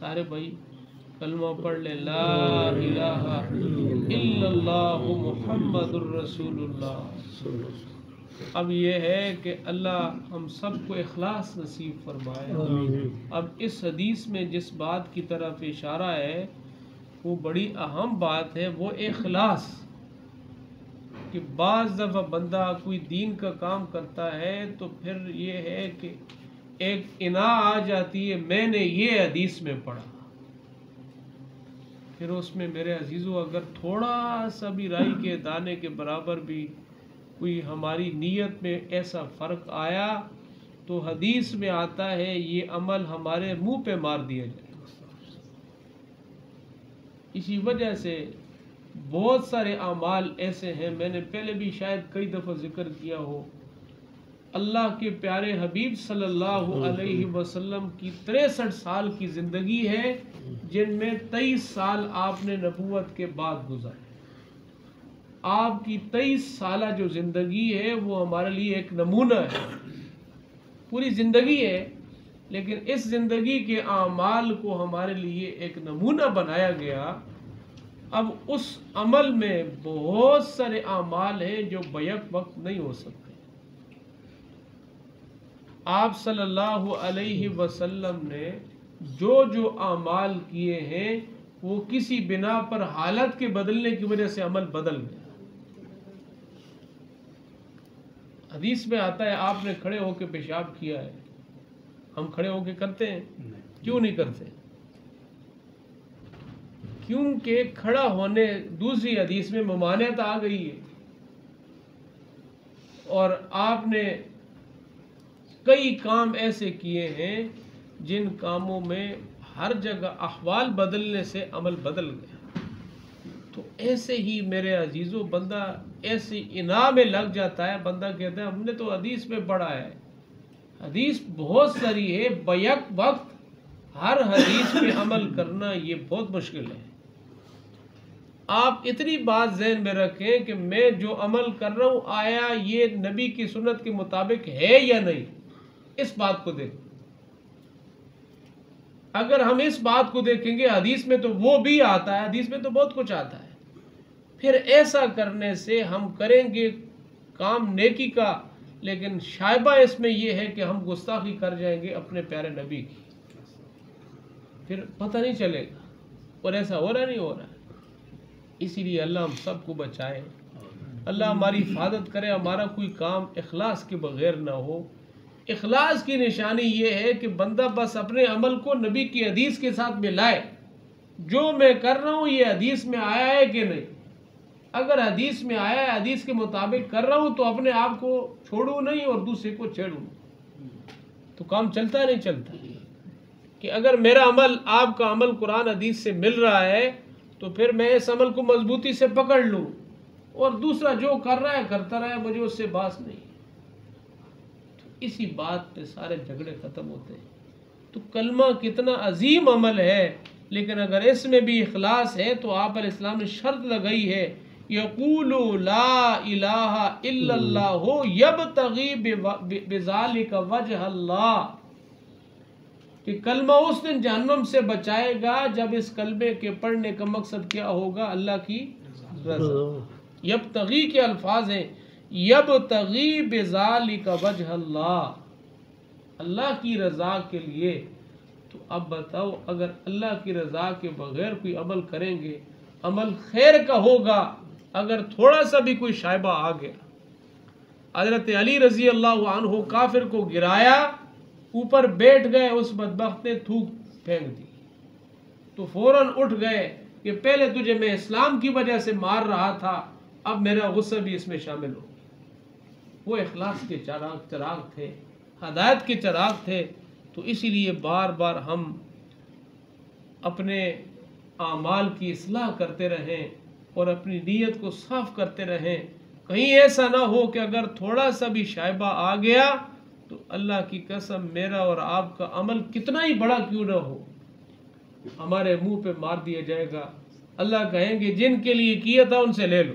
सारे भाई कलमा पढ़ ले, ला इलाहा इल्लल्लाह मुहम्मदुर रसूलुल्लाह। अब ये है कि अल्लाह हम सबको इखलास नसीब फरमाए। अब इस हदीस में जिस बात की तरफ इशारा है वो बड़ी अहम बात है, वो इखलास। कि बाज़ दफ़ा बंदा कोई दीन का काम करता है तो फिर ये है कि एक इना आ जाती है, मैंने ये हदीस में पढ़ा, फिर उसमें मेरे अजीज़ों अगर थोड़ा सा भी राई के दाने के बराबर भी कोई हमारी नीयत में ऐसा फ़र्क आया तो हदीस में आता है ये अमल हमारे मुंह पे मार दिया जाए। इसी वजह से बहुत सारे अमाल ऐसे हैं, मैंने पहले भी शायद कई दफ़ा जिक्र किया हो, अल्लाह के प्यारे हबीब सल्लल्लाहु अलैहि वसल्लम की 63 साल की ज़िंदगी है जिनमें 23 साल आपने नबूवत के बाद गुजारे। आपकी 23 साल जो ज़िंदगी है वो हमारे लिए एक नमूना है। पूरी ज़िंदगी है लेकिन इस ज़िंदगी के आमाल को हमारे लिए एक नमूना बनाया गया। अब उस अमल में बहुत सारे आमाल हैं जो बैक वक्त नहीं हो सकते। आप सल्लल्लाहु अलैहि वसल्लम ने जो जो आमाल किए हैं वो किसी बिना पर हालत के बदलने की वजह से अमल बदल गया। हदीस में आता है आपने खड़े होकर पेशाब किया है, हम खड़े होकर करते हैं? क्यों नहीं करते? क्योंकि खड़ा होने, दूसरी हदीस में ममानियत आ गई है और आपने कई काम ऐसे किए हैं जिन कामों में हर जगह अहवाल बदलने से अमल बदल गया। तो ऐसे ही मेरे अजीज़ों बंदा ऐसी इना में लग जाता है, बंदा कहता है हमने तो हदीस में पढ़ा है, हदीस बहुत सारी है, बैक वक्त हर हदीस पे अमल करना ये बहुत मुश्किल है। आप इतनी बात ज़हन में रखें कि मैं जो अमल कर रहा हूँ आया ये नबी की सुन्नत के मुताबिक है या नहीं, इस बात को देखें। अगर हम इस बात को देखेंगे हदीस में तो वो भी आता है, हदीस में तो बहुत कुछ आता है, फिर ऐसा करने से हम करेंगे काम नेकी का, लेकिन शायबा इसमें यह है कि हम गुस्ताखी कर जाएंगे अपने प्यारे नबी की, फिर पता नहीं चलेगा और ऐसा हो रहा नहीं हो रहा। इसीलिए अल्लाह हम सबको बचाए, अल्लाह हमारी हिफाजत करे, हमारा कोई काम इखलास के बगैर ना हो। इखलास की निशानी ये है कि बंदा बस अपने अमल को नबी की हदीस के साथ मिलाए, जो मैं कर रहा हूँ ये हदीस में आया है कि नहीं। अगर हदीस में आया है, हदीस के मुताबिक कर रहा हूँ तो अपने आप को छोड़ूँ नहीं और दूसरे को छेड़ूँ, तो काम चलता है नहीं चलता। कि अगर मेरा अमल, आपका अमल कुरान हदीस से मिल रहा है तो फिर मैं इस अमल को मजबूती से पकड़ लूँ और दूसरा जो कर रहा है करता रहा है, मुझे उससे बात नहीं। तो इसी बात पे सारे झगड़े ख़त्म होते हैं। तो कलमा कितना अजीम अमल है, लेकिन अगर इसमें भी इखलास है तो आप अलैहिस्सलाम ने शर्त लगाई है, यक़ूलु ला इलाहा इल्लल्लाहु यब्तगी बिज़ालिका वजहल्लाह, कि कलमा उस दिन जहन्नम से बचाएगा जब इस कलमे के पढ़ने का मकसद क्या होगा, अल्लाह की रज़ा। यब्तगी के अल्फाज हैं, यब्तगी बिज़ालिका वजहल्लाह, अल्लाह की रज़ा के लिए। तो अब बताओ अगर अल्लाह की रज़ा के बगैर कोई अमल करेंगे, अमल खैर का होगा, अगर थोड़ा सा भी कोई शायबा आ गया। हज़रत अली रज़ी अल्लाह अन्हु काफिर को गिराया, ऊपर बैठ गए, उस बदबख्त ने थूक फेंक दी तो फौरन उठ गए कि पहले तुझे मैं इस्लाम की वजह से मार रहा था, अब मेरा गुस्सा भी इसमें शामिल हो। वो इखलास के चिराग थे, हदायत के चिराग थे। तो इसीलिए बार बार हम अपने आमाल की इस्लाह करते रहें और अपनी नीयत को साफ करते रहें। कहीं ऐसा ना हो कि अगर थोड़ा सा भी शायबा आ गया तो अल्लाह की कसम मेरा और आपका अमल कितना ही बड़ा क्यों ना हो, हमारे मुंह पे मार दिया जाएगा। अल्लाह कहेंगे जिनके लिए किया था उनसे ले लो,